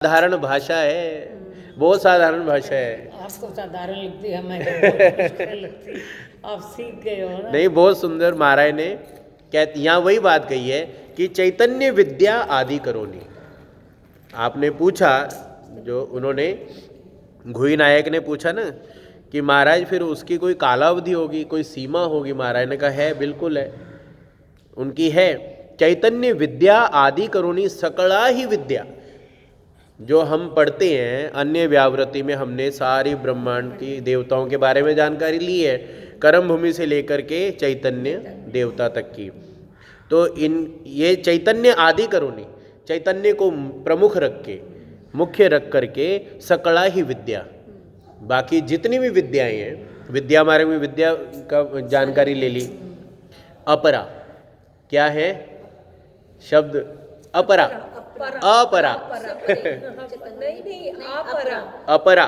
साधारण भाषा है, बहुत साधारण भाषा है। आपको साधारण लगती है, हमें बहुत मुश्किल लगती है। आप सीख गए हो ना। नहीं, बहुत सुंदर महाराज ने यहाँ वही बात कही है कि चैतन्य विद्या आदि करोनी। आपने पूछा, जो उन्होंने घुई नायक ने पूछा ना कि महाराज फिर उसकी कोई कालावधि होगी, कोई सीमा होगी। महाराज ने कहा है, बिल्कुल है, उनकी है। चैतन्य विद्या आदि करोनी सकला ही विद्या। जो हम पढ़ते हैं अन्य व्यावृत्ति में, हमने सारी ब्रह्मांड की देवताओं के बारे में जानकारी ली है, कर्म भूमि से लेकर के चैतन्य देवता तक की। तो ये चैतन्य आदि करोनी, चैतन्य को प्रमुख रख के, मुख्य रख करके सकला ही विद्या, बाकी जितनी भी विद्याएं हैं, विद्या मार्ग में विद्या का जानकारी ले ली। अपरा क्या है शब्द? अपरा, अपरा अपरा,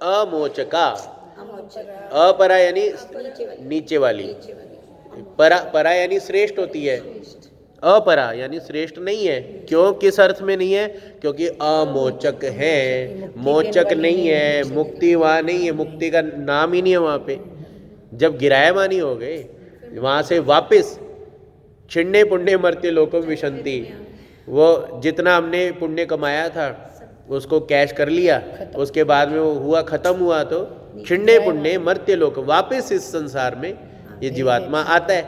अमोचका। अपरा यानी नीचे वाली, परा परा यानी श्रेष्ठ होती है, अपरा यानी श्रेष्ठ नहीं है। क्यों, किस अर्थ में नहीं है? क्योंकि अमोचक है, मोचक नहीं है, मुक्ति वहाँ नहीं है, मुक्ति का नाम ही नहीं है वहाँ पे। जब गिरायमानी हो गए, वहाँ से वापस छिन्ने पुण्य मर्त्य लोकों विशंति, वो जितना हमने पुण्य कमाया था उसको कैश कर लिया, उसके बाद में वो हुआ, खत्म हुआ, तो छिन्ने पुण्य मर्त्य लोक, वापस इस संसार में ये जीवात्मा आता है।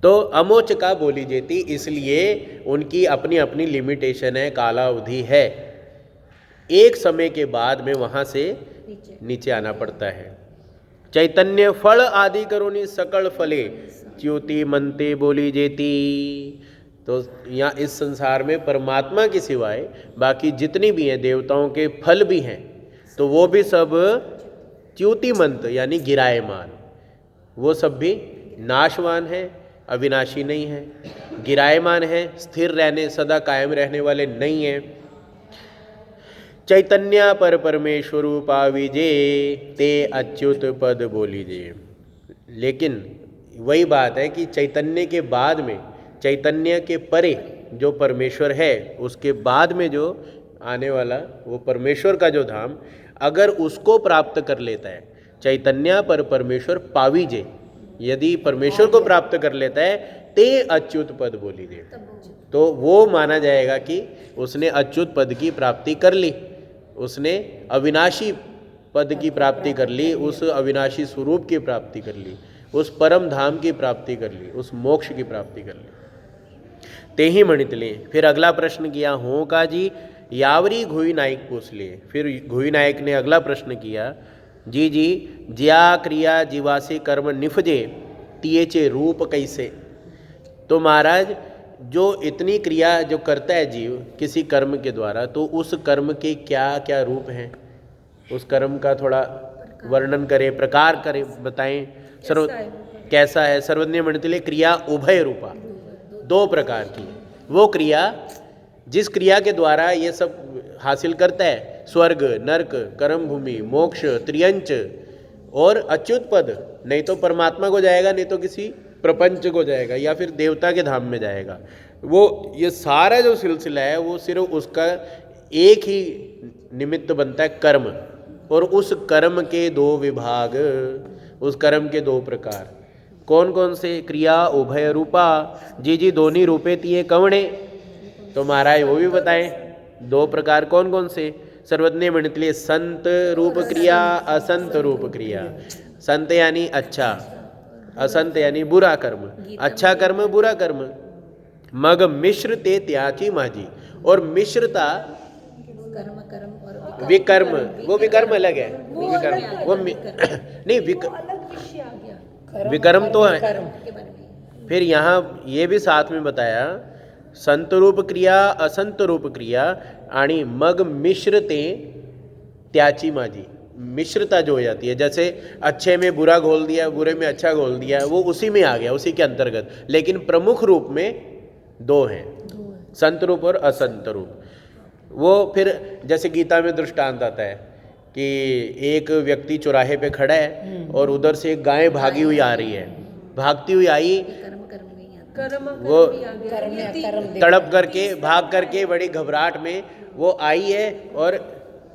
तो अमोचका बोली जाती, इसलिए उनकी अपनी अपनी लिमिटेशन है, कालावधि है। एक समय के बाद में वहाँ से नीचे आना पड़ता है। चैतन्य फल आदि करोनी सकल फले च्युति मनते बोली जेती। तो यहाँ इस संसार में परमात्मा के सिवाय बाकी जितनी भी हैं देवताओं के फल भी हैं, तो वो भी सब च्युतिमंत यानी गिरायमान, वो सब भी नाशवान है, अविनाशी नहीं है, गिरायमान है, स्थिर रहने, सदा कायम रहने वाले नहीं हैं। चैतन्य पर परमेश्वर पाविजे ते अच्युत पद बोलीजे। लेकिन वही बात है कि चैतन्य के बाद में, चैतन्य के परे जो परमेश्वर है, उसके बाद में जो आने वाला वो परमेश्वर का जो धाम, अगर उसको प्राप्त कर लेता है, चैतन्य पर परमेश्वर पाविजे, यदि परमेश्वर को प्राप्त कर लेता है, ते अच्युत पद बोलीजे, तो वो माना जाएगा कि उसने अच्युत पद की प्राप्ति कर ली, उसने अविनाशी पद की प्राप्ति कर ली, उस अविनाशी स्वरूप की प्राप्ति कर ली, उस परम धाम की प्राप्ति कर ली, उस मोक्ष की प्राप्ति कर ली। ते ही मणित ले। फिर अगला प्रश्न किया, हो का जी यावरी घुई नायक पूछ लिए। फिर घुई नायक ने अगला प्रश्न किया, जी जी ज्या क्रिया जीवासी कर्म निफजे तियेचे रूप कैसे। तो महाराज, जो इतनी क्रिया जो करता है जीव किसी कर्म के द्वारा, तो उस कर्म के क्या क्या रूप हैं, उस कर्म का थोड़ा वर्णन करें, प्रकार करें, बताएं। कैसा है? सर्वज्ञ मणितले क्रिया उभय रूपा, दो प्रकार की। वो क्रिया जिस क्रिया के द्वारा ये सब हासिल करता है, स्वर्ग, नरक, कर्म भूमि, मोक्ष, त्रियंच और अच्युत पद, नहीं तो परमात्मा को जाएगा, नहीं तो किसी प्रपंच को जाएगा, या फिर देवता के धाम में जाएगा। वो ये सारा जो सिलसिला है वो सिर्फ उसका एक ही निमित्त बनता है, कर्म। और उस कर्म के दो विभाग, उस कर्म के दो प्रकार कौन कौन से? क्रिया उभय रूपा, जी जी दोनों रूपे तिये कवणे। तो महाराज वो भी बताएं, दो प्रकार कौन कौन से? सर्वज्ञ मणितले संत रूप क्रिया, असंत रूप क्रिया। संत यानी अच्छा, असंत यानी बुरा कर्म, अच्छा कर्म बुरा कर्म। मग मिश्र ते त्याची माझी, और मिश्रता विकर्म, वो विकर्म अलग है, विकर्म वो नहीं, विकर्म तो है। फिर यहाँ ये भी साथ में बताया, संत रूप क्रिया, असंत रूप क्रिया, आणि मग मिश्रते त्याची माझी। मिश्रता जो हो जाती है, जैसे अच्छे में बुरा घोल दिया, बुरे में अच्छा घोल दिया, वो उसी में आ गया, उसी के अंतर्गत। लेकिन प्रमुख रूप में दो हैं, संत रूप और असंत रूप। वो फिर जैसे गीता में दृष्टांत आता है कि एक व्यक्ति चौराहे पे खड़ा है और उधर से एक गाय भागी हुई आ रही है, भागती हुई आई, वो कर्म तड़प करके भाग करके बड़ी घबराहट में वो आई है और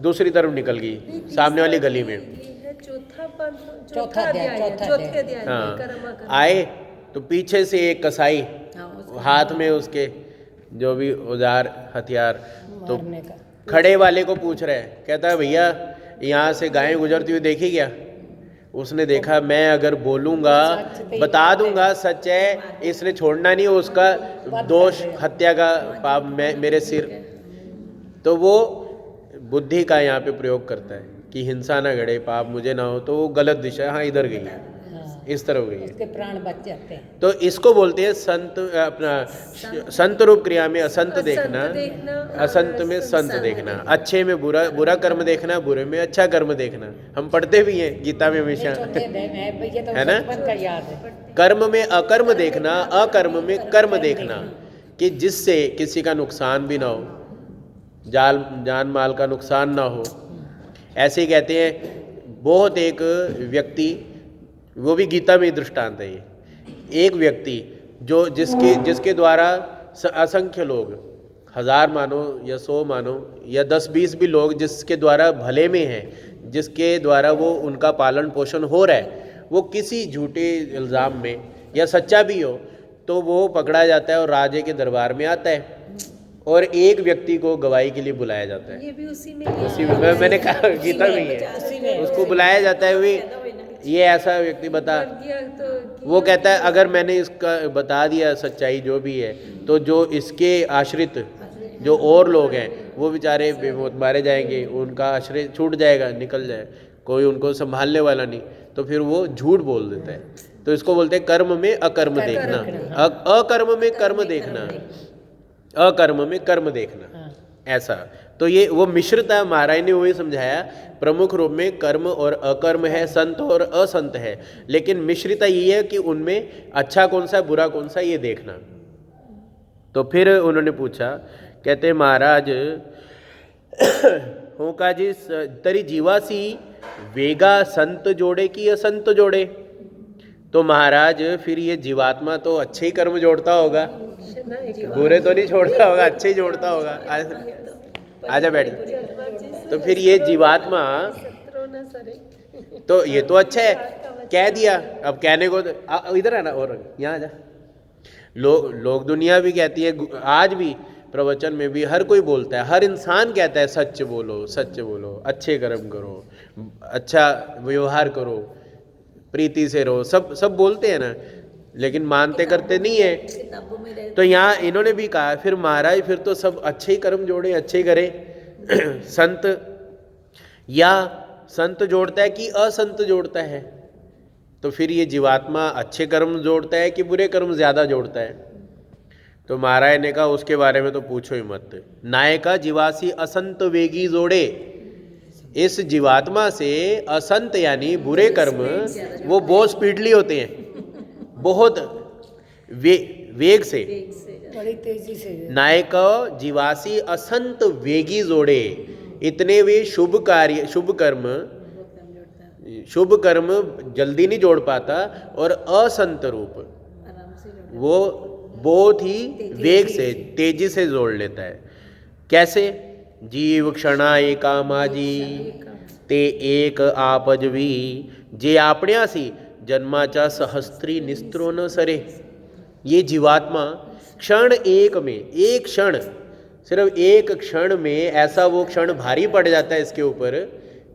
दूसरी तरफ निकल गई सामने वाली गली में। चौथा अध्याय हाँ, आए तो पीछे से एक कसाई हाथ में उसके जो भी औजार हथियार, तो मारने का। खड़े वाले को पूछ रहे हैं, कहता है भैया यहाँ से गायें गुजरती हुई देखी क्या? उसने देखा, मैं अगर बोलूँगा बता दूंगा सच है, इसने छोड़ना नहीं, उसका दोष हत्या का पाप मेरे सिर। तो वो बुद्धि का यहाँ पे प्रयोग करता है कि हिंसा ना घड़े, पाप मुझे ना हो, तो वो गलत दिशा, हाँ इधर गई है, इस तरफ गई है, उसके प्राण बच जाते हैं। तो इसको बोलते हैं संत, अपना संत रूप क्रिया में असंत देखना, असंत में संत देखना, अच्छे में बुरा, बुरा कर्म देखना, बुरे में अच्छा कर्म देखना। हम पढ़ते भी हैं गीता में हमेशा, है ना? कर्म में अकर्म देखना, अकर्म में कर्म देखना, कि जिससे किसी का नुकसान भी ना हो, जान माल का नुकसान ना हो। ऐसे ही कहते हैं बहुत एक व्यक्ति, वो भी गीता में दृष्टांत है ये, एक व्यक्ति जो जिसके द्वारा असंख्य लोग, 1000 मानो या 100 मानो या 10-20 भी लोग जिसके द्वारा भले में हैं, जिसके द्वारा वो उनका पालन पोषण हो रहा है, वो किसी झूठे इल्ज़ाम में या सच्चा भी हो तो वो पकड़ा जाता है और राजे के दरबार में आता है और एक व्यक्ति को गवाही के लिए बुलाया जाता है। ये भी उसी में मैंने कहा गीता में ही है, उसको बुलाया जाता है, वे ये ऐसा व्यक्ति बता, वो कहता है अगर मैंने इसका बता दिया सच्चाई जो भी है, तो जो इसके आश्रित जो और लोग हैं वो बेचारे बेमौत मारे जाएंगे, उनका आश्रय छूट जाएगा, निकल जाए, कोई उनको संभालने वाला नहीं, तो फिर वो झूठ बोल देता है। तो इसको बोलते हैं कर्म में अकर्म देखना, अकर्म में कर्म देखना, अकर्म में कर्म देखना, ऐसा। तो ये वो मिश्रता महाराज ने वही समझाया, प्रमुख रूप में कर्म और अकर्म है, संत और असंत है, लेकिन मिश्रिता ये है कि उनमें अच्छा कौन सा बुरा कौन सा ये देखना। तो फिर उन्होंने पूछा, कहते महाराज होका जी तरी जीवासी वेगा संत जोड़े कि असंत जोड़े? तो महाराज फिर ये जीवात्मा तो अच्छे ही कर्म जोड़ता होगा, बुरे तो नहीं छोड़ता होगा, अच्छे ही जोड़ता होगा। आजा बैठ। तो फिर ये जीवात्मा तो ये तो अच्छा है, कह दिया, अब कहने को इधर है ना, और यहाँ आजा। लोग दुनिया भी कहती है, आज भी प्रवचन में भी हर कोई बोलता है, हर इंसान कहता है सच बोलो, सच बोलो, अच्छे कर्म करो, अच्छा व्यवहार करो, प्रीति से रहो, सब बोलते हैं ना, लेकिन मानते करते नहीं है। तो यहाँ इन्होंने भी कहा, फिर महाराज फिर तो सब अच्छे ही कर्म जोड़े, अच्छे करे। संत या संत जोड़ता है कि असंत जोड़ता है? तो फिर ये जीवात्मा अच्छे कर्म जोड़ता है कि बुरे कर्म ज्यादा जोड़ता है? तो महाराज ने कहा उसके बारे में तो पूछो ही मत। नायका जीवासी असंत वेगी जोड़े, इस जीवात्मा से असंत यानी बुरे कर्म वो बहुत स्पीडली होते हैं, बहुत वेग से, बड़ी तेजी से। नायक जीवासी असंत वेगी जोड़े, इतने वे शुभ कर्म जल्दी नहीं जोड़ पाता, और असंत रूप वो बहुत ही वेग से, तेजी से जोड़ लेता है। कैसे? जीव क्षणा एका माजी ते एक आपजवी, जे आपण्यासी जन्माचा सहस्त्री निस्त्रो न सरे। ये जीवात्मा क्षण एक में, एक क्षण, सिर्फ एक क्षण में ऐसा वो क्षण भारी पड़ जाता है इसके ऊपर।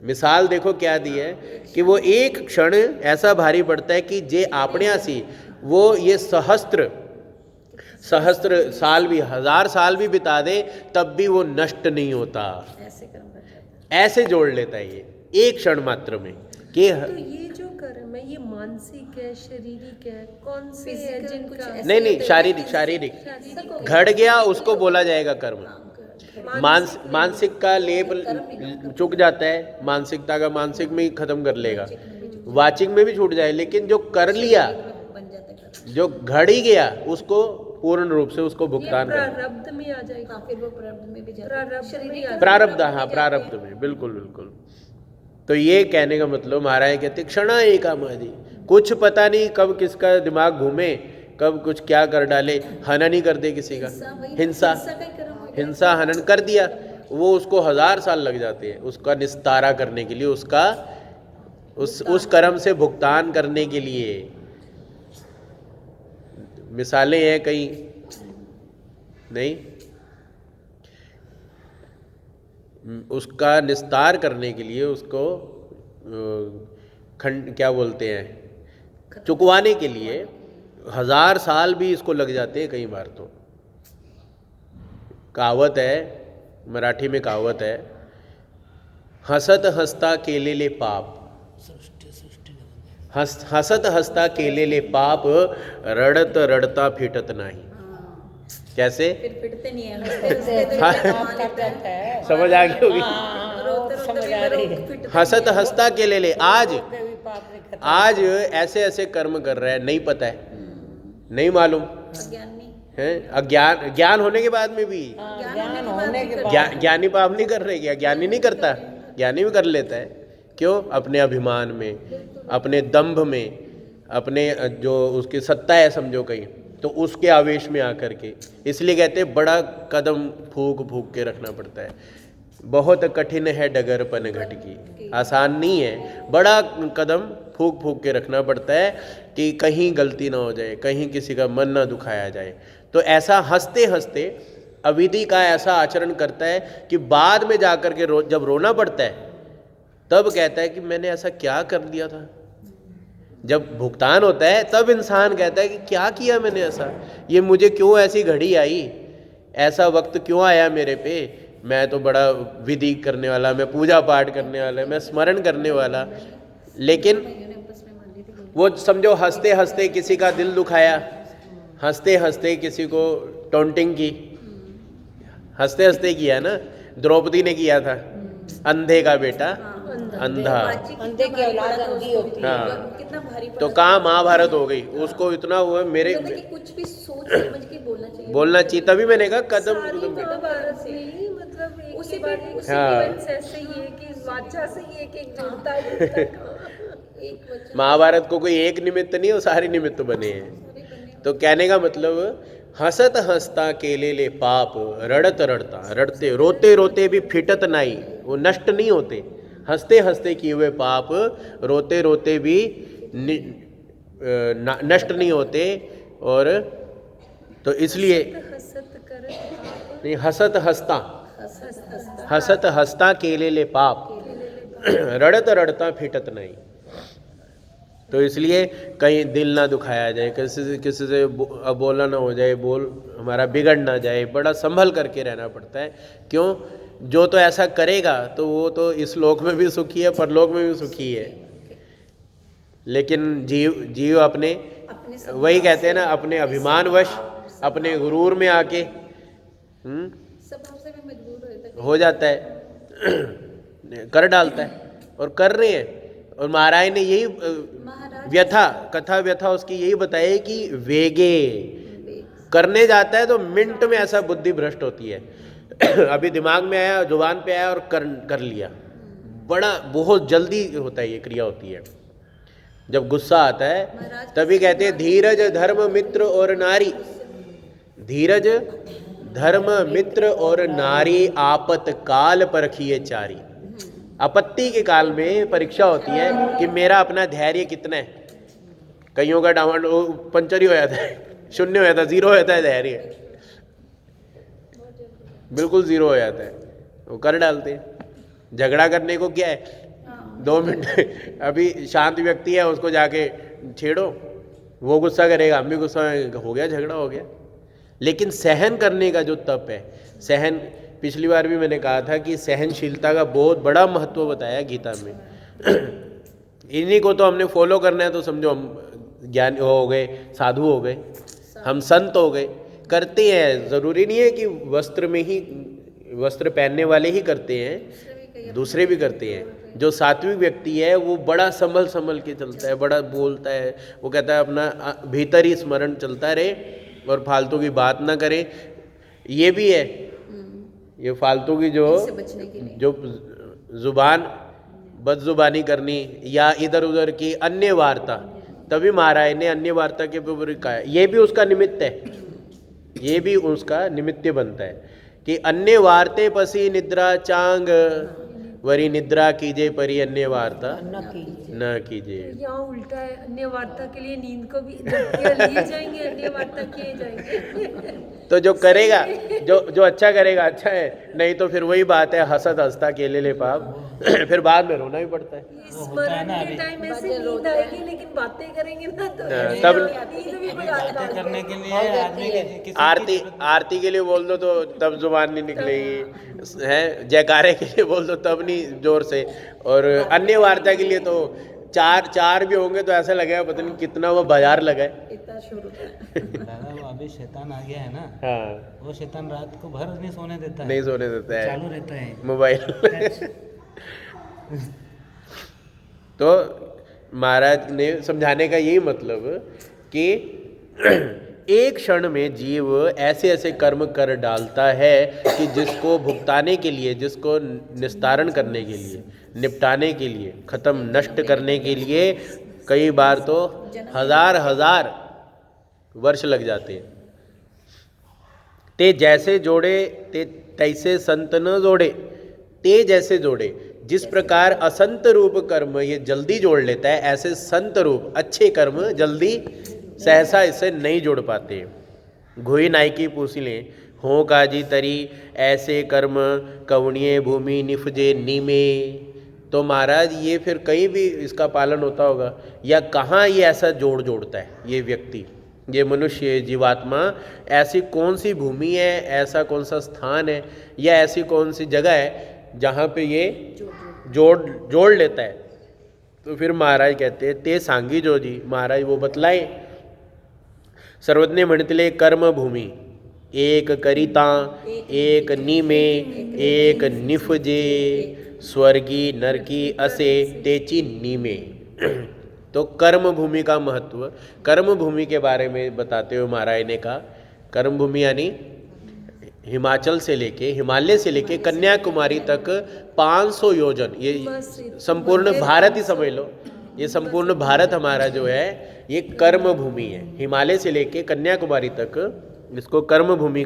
मिसाल देखो क्या दी है कि वो एक क्षण ऐसा भारी पड़ता है कि जे आपण्यासी, वो ये सहस्त्र साल भी, 1000 साल भी बिता दे तब भी वो नष्ट नहीं होता, ऐसे जोड़ लेता है ये एक क्षण मात्र में। कि तो ये जो कर्म है ये मानसिक है, शारीरिक है, कौन से है जिनका? नहीं, शारीरिक घट गया उसको बोला जाएगा कर्म। मानसिक का लेप चुक जाता है, मानसिकता का मानसिक में ही खत्म कर लेगा, वाचिक में भी छूट जाए, लेकिन जो कर लिया, जो घड़ ही गया, उसको पूर्ण रूप से उसको भुगतान कर, प्रारब्ध में आ जाएगा, फिर वो प्रारब्ध में भी जाएगा, प्रारब्ध, हाँ प्रारब्ध में, बिल्कुल। तो ये कहने का मतलब महाराज कहते क्षणा एका माजी, कुछ पता नहीं कब किसका दिमाग घूमे, कब कुछ क्या कर डाले, हनन ही कर दे किसी का, हिंसा, हिंसा हनन कर दिया, वो उसको 1000 साल लग जाते हैं उसका निस्तारा करने के लिए, उसका उस कर्म से भुगतान करने के लिए। मिसालें हैं कई, नहीं, उसका निस्तार करने के लिए, उसको खंड क्या बोलते हैं, चुकवाने के लिए 1000 साल भी इसको लग जाते हैं कई बार। तो कहावत है, मराठी में कहावत है, हसत हसता केलेले पाप, हसत हसता केलेले पाप, रडत रडता फिटत नाही। कैसे? फिर फिटते नहीं है, समझ आ गई होगी। समझ आ रही है। हसत हसता केलेले, आज ऐसे ऐसे कर्म कर रहा है, नहीं पता है, नहीं मालूम है, अज्ञान, ज्ञान होने के बाद में भी, ज्ञान होने के बाद ज्ञानी पाप नहीं कर रहे क्या? ज्ञानी नहीं करता, ज्ञानी भी कर लेता है। क्यों? अपने अभिमान में, अपने दंभ में, अपने जो उसकी सत्ता है समझो कहीं, तो उसके आवेश में आकर के। इसलिए कहते हैं बड़ा कदम फूक फूक के रखना पड़ता है। बहुत कठिन है डगर पन घट की, आसान नहीं है, बड़ा कदम फूक फूक के रखना पड़ता है कि कहीं गलती ना हो जाए, कहीं किसी का मन ना दुखाया जाए। तो ऐसा हंसते हंसते अविधि का ऐसा आचरण करता है कि बाद में जाकर के जब रोना पड़ता है तब कहता है कि मैंने ऐसा क्या कर दिया था। जब भुगतान होता है तब इंसान कहता है कि क्या किया मैंने ऐसा, ये मुझे क्यों ऐसी घड़ी आई, ऐसा वक्त क्यों आया मेरे पे, मैं तो बड़ा विधि करने वाला, मैं पूजा पाठ करने वाला, मैं स्मरण करने वाला, लेकिन वो समझो हंसते हंसते किसी का दिल दुखाया, हंसते हंसते किसी को टॉन्टिंग की, हंसते हंसते किया ना, द्रौपदी ने किया था, अंधे का बेटा अंधा, अंधे की औलाद अंधी होती है। हाँ, कितना भारी तो कहाँ महाभारत हो गई, उसको इतना हुआ मेरे कुछ भी सोच समझ के बोलना चाहिए, बोलना चाहिए। तभी मैंने कहा कदम सारी महाभारत में ही मतलब एक उसी के बाद पे- एक उसी हाँ। इवेंट्स ऐसे ही है कि वाचा से ही एक जुड़ता है। एक वचन महाभारत को कोई एक निमित्त नहीं, वो सारे निमित्त बने हैं। तो कहने का मतलब हंसत हंसता केलेले पाप, रड़त रड़ता, रड़ते रोते रोते भी फिटत नहीं, वो नष्ट नहीं होते। हंसते हंसते किए हुए पाप रोते रोते भी नष्ट नहीं होते। और तो इसलिए हसत कर नहीं, हंसत हंसता, हंसत हंसता केलेले पाप, रड़त रड़ता फिटत नहीं। तो इसलिए कहीं दिल ना दुखाया जाए, किसी से बोला ना हो जाए, बोल हमारा बिगड़ ना जाए, बड़ा संभल करके रहना पड़ता है। क्यों? जो तो ऐसा करेगा तो वो तो इस लोक में भी सुखी है, परलोक में भी सुखी है। लेकिन जीव अपने वही कहते हैं ना, अपने अभिमानवश, अपने गुरूर में आके स्वभाव से भी मजबूर हो जाता है, कर डालता है, और कर रहे हैं। और महाराज ने यही व्यथा, कथा व्यथा उसकी यही बताई कि वेगे करने जाता है तो मिनट में ऐसा बुद्धि भ्रष्ट होती है। अभी दिमाग में आया, जुबान पे आया और कर लिया, बड़ा बहुत जल्दी होता है, ये क्रिया होती है। जब गुस्सा आता है तभी कहते हैं धीरज धर्म मित्र और नारी, धीरज धर्म मित्र और नारी आपत काल परखिए चारी। आपत्ति के काल में परीक्षा होती है कि मेरा अपना धैर्य कितना है। कईयों का डाउन पंचर ही हो जाता है, शून्य हो जाता है, जीरो हो जाता है, धैर्य बिल्कुल जीरो हो जाता है, वो कर डालते हैं। झगड़ा करने को क्या है, 2 मिनट, अभी शांत व्यक्ति है उसको जाके छेड़ो, वो गुस्सा करेगा, हम भी गुस्सा, हो गया झगड़ा हो गया। लेकिन सहन करने का जो तप है, सहन, पिछली बार भी मैंने कहा था कि सहनशीलता का बहुत बड़ा महत्व बताया गीता में। इन्हीं को तो हमने फॉलो करना है, तो समझो हम ज्ञानी हो गए, साधु हो गए, हम संत हो गए। करते हैं, ज़रूरी नहीं है कि वस्त्र में ही, वस्त्र पहनने वाले ही करते हैं, दूसरे भी करते हैं। जो सात्विक व्यक्ति है वो बड़ा संभल के चलता है, बड़ा बोलता है, वो कहता है अपना भीतर ही स्मरण चलता रहे और फालतू की बात ना करे। ये भी है, ये फालतू की जो जुबान, बदजुबानी करनी या इधर उधर की अन्य वार्ता, तभी महाराज ने अन्य वार्ता के ऊपर कहा। ये भी उसका निमित्त है, ये भी उसका निमित्त बनता है कि अन्य वार्ते पसी निद्रा चांग, वरी निद्रा कीजे परी अन्य वार्ता न कीजिए। न कीजिए। यहाँ उल्टा है, अन्य वार्ता के लिए नींद को भी लिए जाएंगे, अन्य वार्ता किए जाएंगे। तो जो करेगा, जो अच्छा करेगा अच्छा है, नहीं तो फिर वही बात है, हंसत हंसता केले ले पाप, फिर बाद में रोना भी पड़ता है। स्मरण के टाइम ऐसे नींद आएगी, लेकिन बातें करेंगे ना तो तब नींद भी बड़ा करने के लिए आदमी किसी आरती आरती के लिए बोल दो तो तब जुबान नहीं निकलेगी, है जयकारे के लिए बोल दो तब नहीं जोर से, और अन्य वार्ता के लिए तो चार भी होंगे तो ऐसा लगेगा पता नहीं कितना वो बाजार लगा है। इतना शुरू दादा वो अभी शैतान आ गया है ना, हाँ, वो शैतान रात को भर नहीं सोने देता है, नहीं सोने देता है, चालू रहता है मोबाइल। तो महाराज ने समझाने का यही मतलब कि एक क्षण में जीव ऐसे ऐसे कर्म कर डालता है कि जिसको भुगताने के लिए, जिसको निस्तारण करने के लिए, निपटाने के लिए, खत्म नष्ट करने के लिए कई बार तो हजार वर्ष लग जाते हैं। ते जैसे जोड़े ते तैसे संत न जोड़े, ते जैसे जोड़े, जिस प्रकार असंत रूप कर्म ये जल्दी जोड़ लेता है, ऐसे संत रूप अच्छे कर्म जल्दी सहसा इससे नहीं जोड़ पाते। घुई नायकी पूछ लें हो काजी तरी ऐसे कर्म कवणीय भूमि निफजे नीमे। तो महाराज ये फिर कहीं भी इसका पालन होता होगा, या कहाँ ये ऐसा जोड़ता है ये व्यक्ति, ये मनुष्य जीवात्मा, ऐसी कौन सी भूमि है, ऐसा कौन सा स्थान है, या ऐसी कौन सी जगह है जहाँ पे ये जोड़ लेता है। तो फिर महाराज कहते हैं ते सांगी जो जी, महाराज वो बतलाए। सर्वज्ञ म्हणतले कर्म भूमि एक करिता एक नीमे एक निफजे स्वर्गी नरकी असे तेची नीमे। तो कर्म भूमि का महत्व, कर्म भूमि के बारे में बताते हुए महाराज ने कहा, कर्म भूमि यानी हिमाचल से लेके, हिमालय से लेके कन्याकुमारी तक 500 योजन, ये संपूर्ण भारत ही समझ लो, ये संपूर्ण भारत हमारा जो है ये कर्म भूमि है। हिमालय से लेके कन्याकुमारी तक इसको कर्म भूमि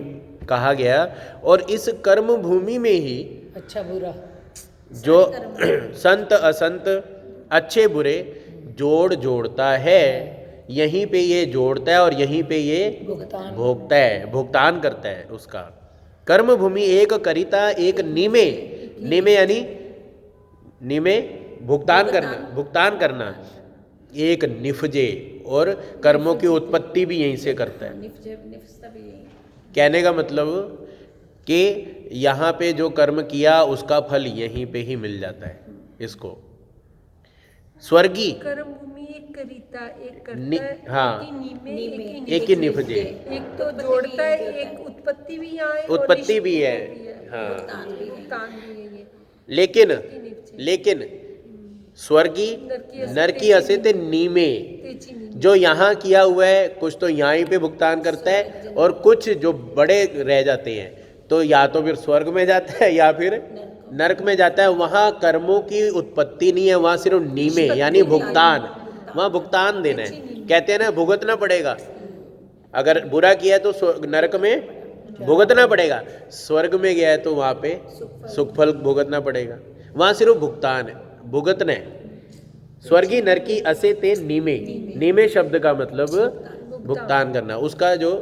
कहा गया। और इस कर्म भूमि में ही अच्छा बुरा जो संत असंत अच्छे बुरे जोड़ता है, यहीं पे ये जोड़ता है और यहीं पे ये भोगता है, भुगतान करता है उसका। कर्म भूमि एक करिता एक नीमे, नीमे यानी नीमे भुगतान करना, एक निफजे, और कर्मों की उत्पत्ति भी यहीं से करता है। निफ्ता भी यही। कहने का मतलब कि यहाँ पे जो कर्म किया उसका फल यहीं पे ही मिल जाता है इसको। स्वर्गी कर्म भूमि एक करिता एक नि- करता है, हाँ, एक ही नीमे एक ही निफजे, एक तो जोड़ता है, एक उत्पत्ति भी यहाँ है और उत्पत्ति भी है, निष्पत्ति भी है, हाँ। भुगतान भी है ये। लेकिन स्वर्गी नरकी असे ते नीमे, तेजी नीमे। जो यहाँ किया हुआ है कुछ तो यहाँ पे भुगतान करता है, और कुछ जो बड़े रह जाते हैं तो या तो फिर स्वर्ग में जाता है या फिर नरक में जाता है। वहाँ कर्मों की उत्पत्ति नहीं है, वहाँ सिर्फ नीमे यानी भुगतान, वहाँ भुगतान देना है। कहते हैं ना भुगतना पड़ेगा, अगर बुरा किया है तो नरक में भुगतना पड़ेगा, स्वर्ग में गया है तो वहाँ पे सुख फल भुगतना पड़ेगा। वहाँ सिर्फ भुगतान है, भुगतना है। स्वर्गी नरकी असे ते नीमे, नीमे शब्द का मतलब भुगतान करना, उसका जो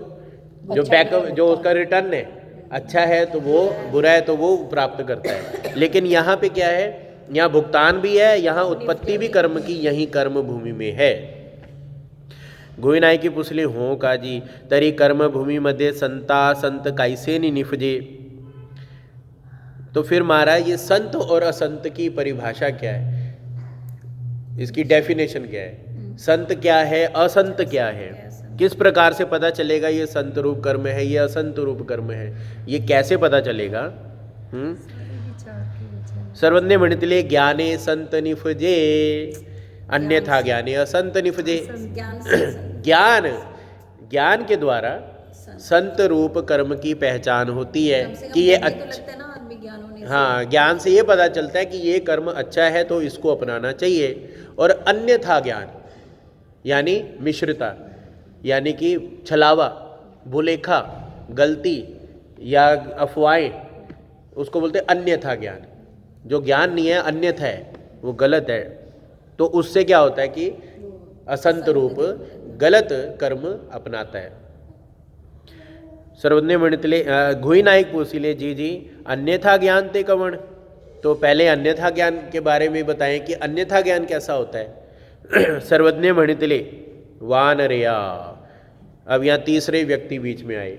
बैकअप जो उसका रिटर्न है, अच्छा है तो वो, बुरा है तो वो प्राप्त करता है। लेकिन यहाँ पे क्या है, यहाँ भुगतान भी है, यहाँ उत्पत्ति भी कर्म की यही कर्म भूमि में है। गोविनाय की पुसली हो काजी तरी कर्म भूमि मध्य संता संत कैसे नि निफजे। तो फिर महाराज ये संत और असंत की परिभाषा क्या है, इसकी डेफिनेशन क्या है, संत क्या है, असंत क्या है, किस प्रकार से पता चलेगा ये संत रूप कर्म है, ये असंत रूप कर्म है, ये कैसे पता चलेगा? सर्वज्ञ म्हणतले ज्ञाने संत निफजे अन्यथा ज्ञाने असंत निफजे। ज्ञान के द्वारा संत रूप कर्म की पहचान होती है कि ये अच्छा, हाँ, ज्ञान से ये पता चलता है कि ये कर्म अच्छा है तो इसको अपनाना चाहिए। और अन्यथा ज्ञान, यानी मिश्रता, यानी कि छलावा, भुलेखा, गलती या अफवाहें, उसको बोलते हैं अन्यथा ज्ञान। जो ज्ञान नहीं है, अन्यथा है, वो गलत है, तो उससे क्या होता है कि असंत रूप गलत कर्म अपनाता है। सर्वज्ञ म्हणितले घुई नाईक पूछिले जी जी अन्यथा ज्ञान ते कवण। तो पहले अन्यथा ज्ञान के बारे में बताएं कि अन्यथा ज्ञान कैसा होता है। सर्वज्ञ म्हणितले वानरया। अब यहाँ तीसरे व्यक्ति बीच में आए।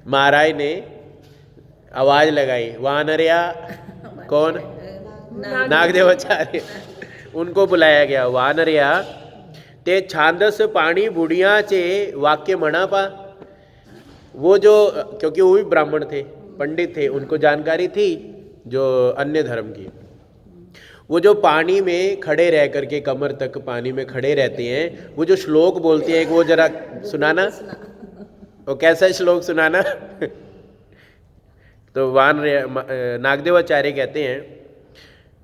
महाराज ने आवाज लगाई, वानरया। कौन? नागदेवाचार्य। उनको बुलाया गया। वानरया ते छांदस पाणी बुढ़ियाचे वाक्य म्हणा पा। वो जो, क्योंकि वो भी ब्राह्मण थे, पंडित थे, उनको जानकारी थी जो अन्य धर्म की। वो जो पानी में खड़े रह करके, कमर तक पानी में खड़े रहते हैं, वो जो श्लोक बोलते हैं, वो जरा सुनाना। वो कैसा श्लोक सुनाना? तो नागदेवाचार्य कहते हैं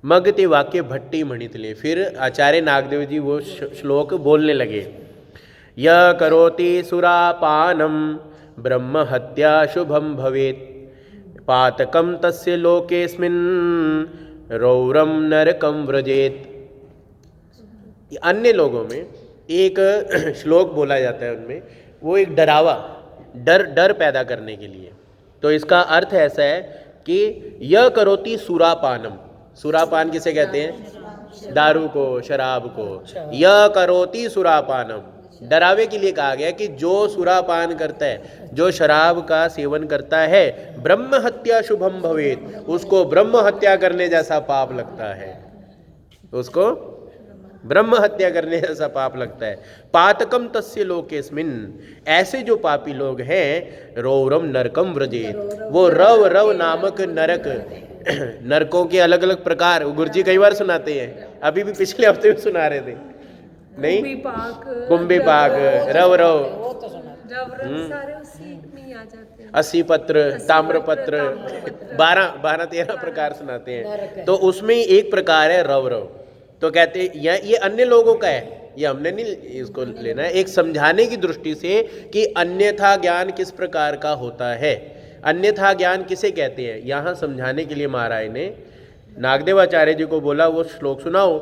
मगते वाक्य भट्टी मणितले। फिर आचार्य नागदेव जी वो श्लोक बोलने लगे। यह करोति सुरापानम ब्रह्म हत्या शुभम भवेत पातकम तस्य लोकेस्मिन् रौरम नरकम व्रजेत। अन्य लोगों में एक श्लोक बोला जाता है, उनमें वो एक डरावा, डर पैदा करने के लिए। तो इसका अर्थ ऐसा है कि यह करोति सुरापानम। सुरापान किसे कहते हैं? दारू को, शराब को। यह करोति सुरापानम, डरावे के लिए कहा गया कि जो सुरापान करता है, जो शराब का सेवन करता है, ब्रह्म हत्या शुभम भवेत, उसको ब्रह्म हत्या करने जैसा पाप लगता है। उसको ब्रह्म हत्या करने जैसा पाप लगता है। पातकम तस्य लोकेस्मिन्, ऐसे जो पापी लोग हैं, रौरम नरकम व्रजेत, वो रव नामक नरक, नरकों के अलग अलग प्रकार गुरुजी कई बार सुनाते हैं, अभी भी पिछले हफ्ते भी सुना रहे थे। नहीं, कुंभी पाक, रव सारे उसी में ही आ जाते हैं। 80 पत्र, ताम्रपत्र, 12-13 प्रकार सुनाते हैं। तो उसमें एक प्रकार है रव। तो कहते हैं ये अन्य लोगों का है, ये हमने नहीं इसको लेना है, एक समझाने की दृष्टि से कि अन्यथा ज्ञान किस प्रकार का होता है, अन्यथा ज्ञान किसे कहते हैं, यहाँ समझाने के लिए महाराज ने नागदेवाचार्य जी को बोला वो श्लोक सुनाओ।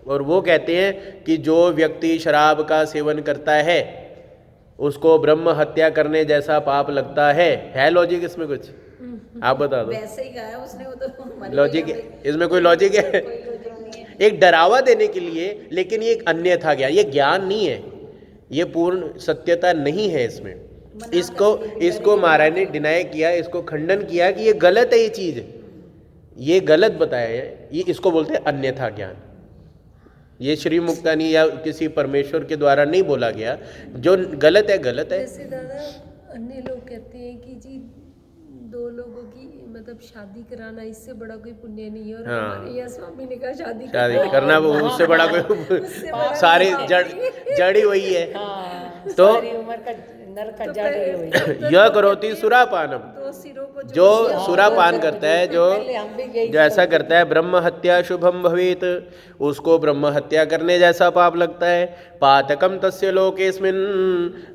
और वो कहते हैं कि जो व्यक्ति शराब का सेवन करता है उसको ब्रह्म हत्या करने जैसा पाप लगता है लॉजिक इसमें कुछ? आप बता दो। वैसे ही कहा उसने, वो तो लॉजिक, इसमें कोई लॉजिक है? एक डरावा देने के लिए, लेकिन ये एक अन्यथा ज्ञान, ये ज्ञान नहीं है, ये पूर्ण सत्यता नहीं है इसमें। इसको महाराज ने डिनाई किया, इसको खंडन किया कि ये गलत है, ये चीज ये गलत बताया है, ये इसको बोलते हैं अन्यथा ज्ञान। ये श्री मुक्तानी या किसी परमेश्वर के द्वारा नहीं बोला गया, जो गलत है गलत है। जैसे दादा अन्य लोग कहते हैं कि जी दो लोगों की मतलब शादी कराना इससे बड़ा कोई पुण्य नहीं है, और हमारे यहाँ स्वामी ने कहा शादी करना वो उससे बड़ा कोई सारे जड़ ही वही है। तो यह करोति सुरापानम, जो सुरापान करता है, जो ऐसा करता है, ब्रह्म हत्या शुभम भवेत, उसको ब्रह्म हत्या करने जैसा पाप लगता है। पातकम तस्य लोकेस्मिन्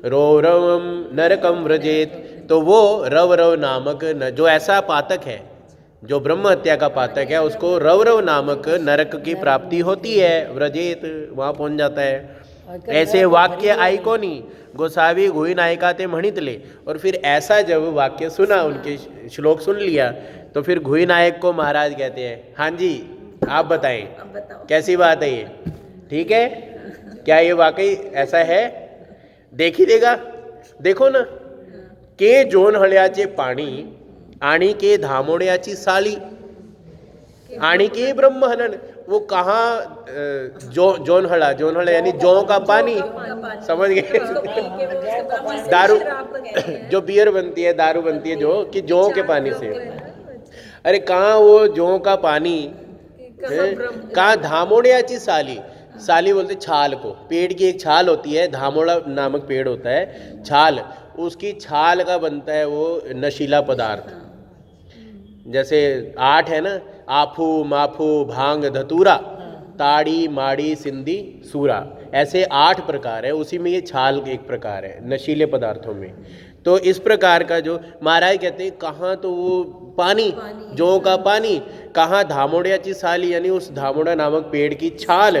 रौरवम नरकम व्रजेत, तो वो रव नामक जो ऐसा पातक है, जो ब्रह्म हत्या का पातक है, उसको रव नामक नरक की प्राप्ति होती है, व्रजेत, वहाँ पहुँच जाता है। ऐसे वाक्य आई को नहीं गोसावी घुई नायिका ते म्हणितले। और फिर ऐसा जब वाक्य सुना, उनके श्लोक सुन लिया, तो फिर घुई नायक को महाराज कहते हैं, हाँ जी आप बताएं कैसी बात है ये, ठीक है, क्या ये वाकई ऐसा है? देख ही देगा, देखो ना, के जोन हळ्याचे पाणी आणि के धामोड्याची साली आणि के ब्रह्महनन। वो कहाँ जोनहड़ा यानी जौ का पानी, समझ गए? दारू, जो बियर बनती है, दारू बनती है जो कि जौ के पानी से। अरे कहाँ वो जौ का पानी, कहाँ धामोड़ियाची साली। साली बोलते छाल को, पेड़ की एक छाल होती है, धामोड़ा नामक पेड़ होता है, छाल, उसकी छाल का बनता है वो नशीला पदार्थ। जैसे 8 है ना, आफू, माफू, भांग, धतूरा, ताड़ी माड़ी सिंधी सूरा, ऐसे 8 प्रकार है। उसी में ये छाल एक प्रकार है नशीले पदार्थों में। तो इस प्रकार का जो महाराज कहते हैं, कहाँ तो वो पानी जौ का पानी, कहाँ धामोड़िया की साली यानी उस धामोड़ा नामक पेड़ की छाल,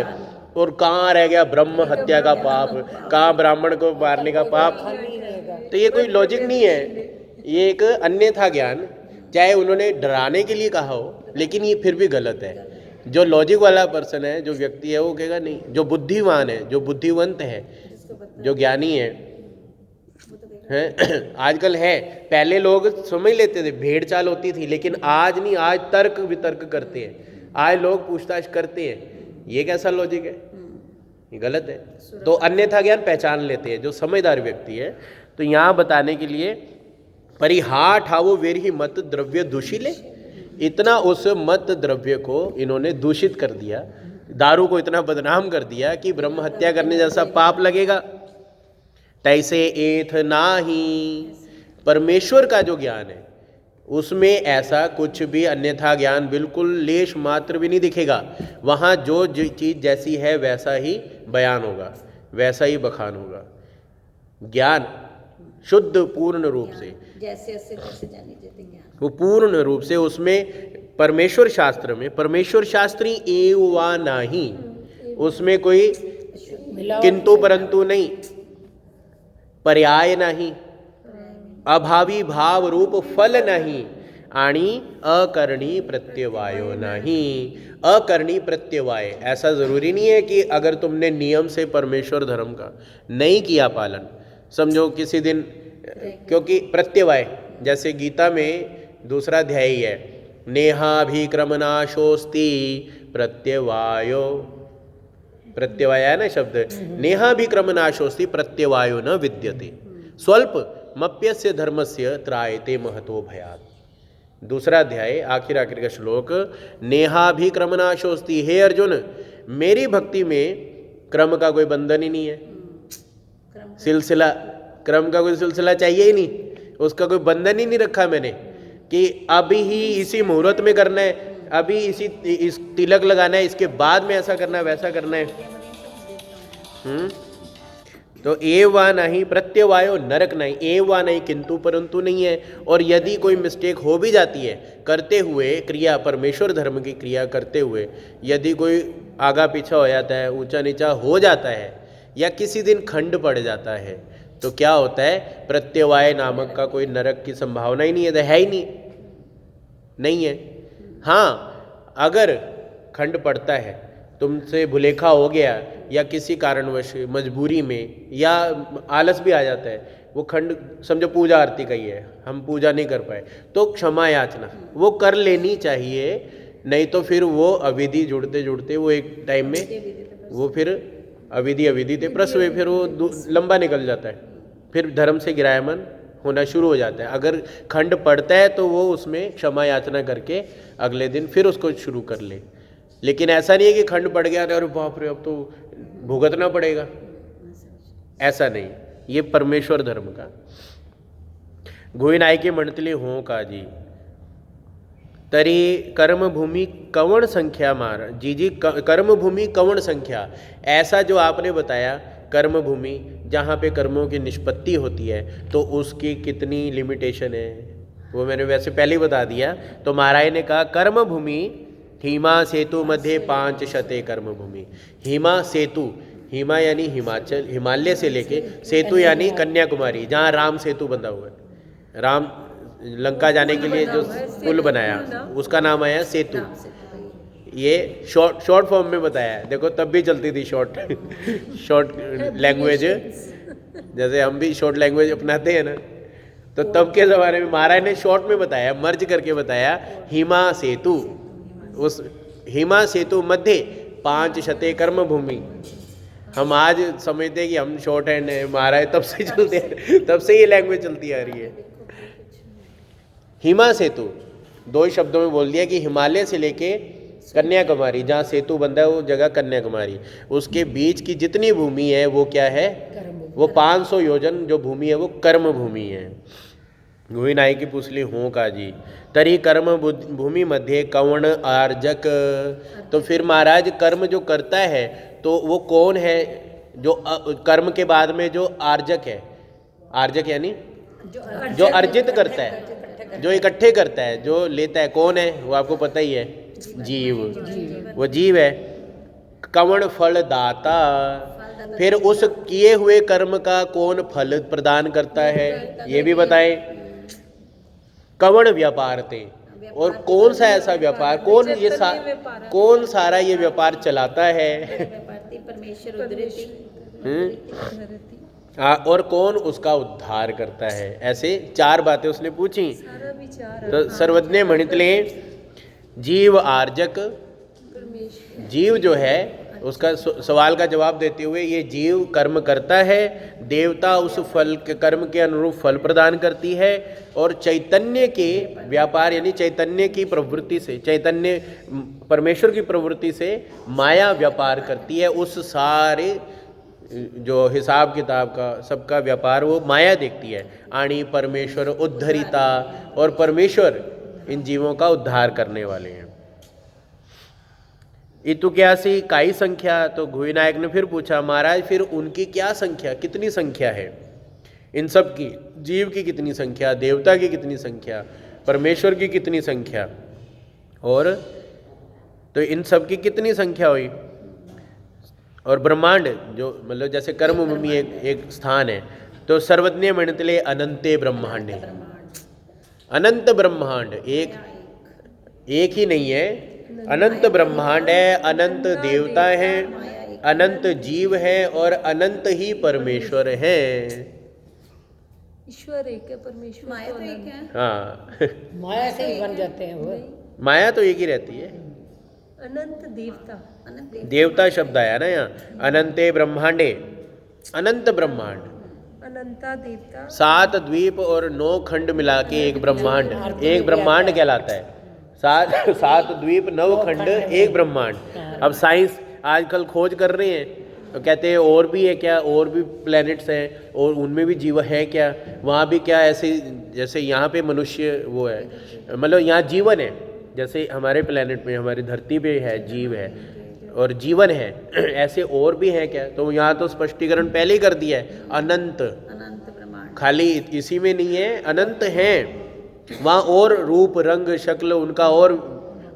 और कहाँ रह गया ब्रह्म हत्या का पाप, कहाँ ब्राह्मण को मारने का पाप। तो ये कोई लॉजिक नहीं है, ये एक अन्यथा ज्ञान, चाहे उन्होंने डराने के लिए कहा हो, लेकिन ये फिर भी गलत है। जो लॉजिक वाला पर्सन है, जो व्यक्ति है, वो कहेगा नहीं। जो बुद्धिमान है, जो बुद्धिवंत है, जो ज्ञानी है आजकल है, पहले लोग समझ लेते थे, भेड़ चाल होती थी, लेकिन आज नहीं, आज तर्क वितर्क करते हैं, आज लोग पूछताछ करते हैं। ये कैसा लॉजिक है? ये गलत है। तो अन्यथा ज्ञान पहचान लेते हैं जो समझदार व्यक्ति है। तो यहाँ बताने के लिए परिहा ठावो वेर ही मत द्रव्य दूषिले, इतना उस मत द्रव्य को इन्होंने दूषित कर दिया, दारू को इतना बदनाम कर दिया कि ब्रह्म हत्या करने जैसा पाप लगेगा। तैसे एथ नाही, परमेश्वर का जो ज्ञान है उसमें ऐसा कुछ भी अन्यथा ज्ञान बिल्कुल लेश मात्र भी नहीं दिखेगा। वहाँ जो चीज़ जैसी है वैसा ही बयान होगा, वैसा ही बखान होगा। ज्ञान शुद्ध पूर्ण रूप से, जैसे ऐसे तैसे जानी जाते ज्ञान, वो पूर्ण रूप से उसमें परमेश्वर शास्त्र में, परमेश्वर शास्त्री एव वा नाही, उसमें कोई किंतु परंतु नहीं, पर्याय नहीं, अभावी भाव रूप फल नहीं, आणि अकरणी प्रत्यवायो नहीं। अकरणी प्रत्यवाय, ऐसा ज़रूरी नहीं है कि अगर तुमने नियम से परमेश्वर धर्म का नहीं किया पालन, समझो किसी दिन, क्योंकि प्रत्यवाय जैसे गीता में दूसरा अध्याय है, नेहाभिक्रमनाशोस्ति प्रत्यवायो, प्रत्यवाय है ना शब्द, नेहाभिक्रमनाशोस्ति प्रत्यवायो न विद्यते स्वल्प मप्यस्य धर्मस्य त्रायते महतो भयात्। दूसरा अध्याय आखिर का श्लोक, नेहाभिक्रमनाशोस्ति, हे अर्जुन मेरी भक्ति में क्रम का कोई बंधन ही नहीं है, सिलसिला, क्रम का कोई सिलसिला चाहिए ही नहीं, उसका कोई बंधन ही नहीं रखा मैंने कि अभी ही इसी मुहूर्त में करना है, अभी इस तिलक लगाना है, इसके बाद में ऐसा करना है वैसा करना है। तो एवा नहीं प्रत्यवायो नरक नहीं, एवा नहीं किंतु परंतु नहीं है। और यदि कोई मिस्टेक हो भी जाती है करते हुए क्रिया, परमेश्वर धर्म की क्रिया करते हुए यदि कोई आगा पीछा हो जाता है, ऊंचा नीचा हो जाता है, या किसी दिन खंड पड़ जाता है, तो क्या होता है, प्रत्यवाय नामक का कोई नरक की संभावना ही नहीं है ही नहीं है। हाँ, अगर खंड पड़ता है, तुमसे भुलेखा हो गया या किसी कारणवश मजबूरी में या आलस भी आ जाता है, वो खंड समझो पूजा आरती का ही है, हम पूजा नहीं कर पाए, तो क्षमा याचना वो कर लेनी चाहिए। नहीं तो फिर वो अविधि जुड़ते जुड़ते वो एक टाइम में वो फिर अविधि ते प्रसवे, फिर वो लंबा निकल जाता है, फिर धर्म से गिरायमान होना शुरू हो जाता है। अगर खंड पड़ता है तो वो उसमें क्षमा याचना करके अगले दिन फिर उसको शुरू कर ले। लेकिन ऐसा नहीं है कि खंड पड़ गया अरे बाप रे अब तो भुगतना पड़ेगा, ऐसा नहीं। ये परमेश्वर धर्म का गोविनाय के मंडतले हों का जी तरी कर्मभूमि कवण संख्या मार जी कर्मभूमि कवण संख्या, ऐसा जो आपने बताया कर्मभूमि जहाँ पे कर्मों की निष्पत्ति होती है तो उसकी कितनी लिमिटेशन है वो मैंने वैसे पहले ही बता दिया। तो महाराज ने कहा कर्मभूमि हिमा सेतु मध्य 5 शते कर्मभूमि। हिमा सेतु, हिमा यानी हिमाचल, हिमालय से लेके, सेतु यानी कन्याकुमारी जहाँ राम सेतु बंधा हुआ है, राम लंका जाने के लिए जो पुल बनाया उसका नाम आया सेतु। ये शॉर्ट फॉर्म में बताया है, देखो तब भी चलती थी शॉर्ट लैंग्वेज, जैसे हम भी शॉर्ट लैंग्वेज अपनाते हैं ना, तो तब के ज़माने में महाराज ने शॉर्ट में बताया, मर्ज करके बताया हिमा सेतु। उस हिमा सेतु मध्य 5 शते कर्मभूमि। हम आज समझते हैं कि हम शॉर्ट हैंड है, महाराज तब से चलते हैं, तब से ये लैंग्वेज चलती आ रही है। हिमा सेतु 2 शब्दों में बोल दिया कि हिमालय से लेके कन्याकुमारी जहाँ सेतु बंधा है वो जगह कन्याकुमारी, उसके बीच की जितनी भूमि है वो क्या है, वो 500 योजन जो भूमि है वो कर्म भूमि है। गुही नायकी पुसली हूँ काजी। तरी कर्म भूमि मध्य कौन आर्जक। तो फिर महाराज कर्म जो करता है तो वो कौन है जो कर्म के बाद में जो आर्जक है। आर्जक यानी जो अर्जित करता है, जो इकट्ठे करता है, जो लेता है, कौन है वो आपको पता ही है, जीव। वो जीव है। कवण फल दाता, फिर उस किए हुए कर्म का कौन फल प्रदान करता है ये भी बताएं। कवण व्यापारते, और कौन सा ऐसा व्यापार, कौन ये कौन सारा ये व्यापार चलाता है। परमेश्वर उदरती और कौन उसका उद्धार करता है। ऐसे 4 बातें उसने पूछी। सारा विचार तो सर्वज्ञ मणितले जीव आर्जक, परमेश्वर जीव जो है उसका सवाल का जवाब देते हुए, ये जीव कर्म करता है, देवता उस फल के कर्म के अनुरूप फल प्रदान करती है, और चैतन्य के व्यापार यानी चैतन्य की प्रवृत्ति से, चैतन्य परमेश्वर की प्रवृत्ति से माया व्यापार करती है। उस सारे जो हिसाब किताब का सबका व्यापार वो माया देखती है। आणी परमेश्वर उद्धरिता, और परमेश्वर इन जीवों का उद्धार करने वाले हैं। इतु क्या सी काई संख्या। तो घुई नायक ने फिर पूछा, महाराज फिर उनकी क्या संख्या, कितनी संख्या है इन सब की, जीव की कितनी संख्या, देवता की कितनी संख्या, परमेश्वर की कितनी संख्या, और तो इन सब की कितनी संख्या हुई। और ब्रह्मांड जो मतलब जैसे कर्म भूमि एक स्थान है, तो सर्वज्ञ मणितले अनंते ब्रह्मांडे, अनंत ब्रह्मांड, एक ही नहीं है, अनंत ब्रह्मांड है, अनंत देवता हैं, अनंत जीव है, और अनंत ही परमेश्वर है। ईश्वर एक है, परमेश्वर माया तो एक है। हाँ माया से ही बन जाते हैं वो। माया तो एक ही रहती है। अनंत देवता, अनंत देवता शब्द आया ना यहाँ, अनंते ब्रह्मांडे, अनंत ब्रह्मांड, अनंता देवता, 7 द्वीप और 9 खंड मिला के एक ब्रह्मांड, एक ब्रह्मांड कहलाता है। 7 द्वीप 9 खंड एक ब्रह्मांड। अब साइंस आजकल खोज कर रहे हैं, तो कहते हैं और भी है क्या, और भी प्लैनेट्स हैं, और उनमें भी जीव है क्या, वहाँ भी क्या ऐसे जैसे यहाँ पे मनुष्य वो है, मतलब यहाँ जीवन है, जैसे हमारे प्लैनेट में, हमारी धरती पे है, जीव है और जीवन है, ऐसे और भी हैं क्या। तो यहाँ तो स्पष्टीकरण पहले ही कर दिया है, अनंत, अनंत ब्रह्मांड। खाली इसी में नहीं है, अनंत हैं। वहाँ और रूप रंग शक्ल उनका और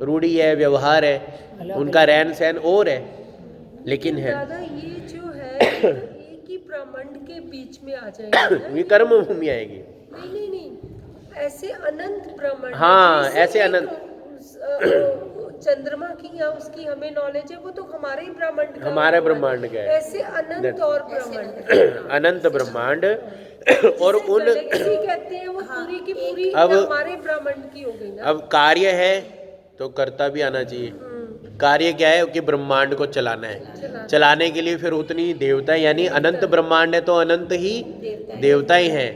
रूढ़ी है, व्यवहार है, उनका रहन सहन और है, लेकिन है दादा ये जो है एक ही ब्रह्मांड के बीच में आ जाएगा। ये कर्म भूमि आएगी। नहीं नहीं नहीं, ऐसे अनंत ब्रह्मांड, हाँ, जैसे ऐसे एक, अनंत। चंद्रमा की या उसकी हमें नॉलेज है, वो तो हमारे ही ब्रह्मांड का, हमारे ब्रह्मांड का है। ऐसे अनंत और ब्रह्मांड, अनंत ब्रह्मांड। और उन गैलेक्सी कहते हैं वो पूरी की पूरी अब हमारे ब्रह्मांड की हो गई ना। अब कार्य है तो कर्ता भी आना चाहिए। कार्य क्या है कि ब्रह्मांड को चलाना है, चलाने के लिए फिर उतनी देवता, यानी अनंत ब्रह्मांड है तो अनंत ही देवता ही हैं।